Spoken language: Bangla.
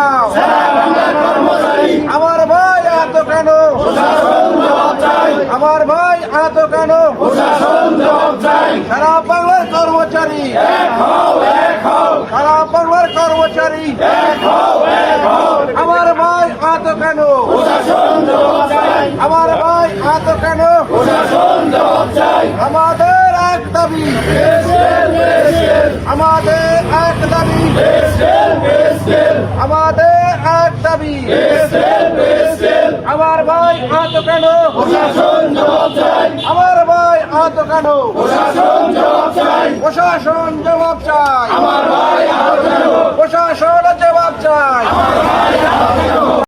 দাও। আমার ভাই আহত কেন? আমার ভাই আহত কেন? সারা বাংলার কর্মচারী, সারা বাংলার কর্মচারী, আমার ভাই আহত কেন? আমার ভাই আহত কেন? আমাদের এক দাবি, আমাদের এক দাবি, আমাদের এক দাবি, আমার ভাই আহত কেন? আমার ভাই আহত কেন? প্রশাসন জবাব চাই, প্রশাসন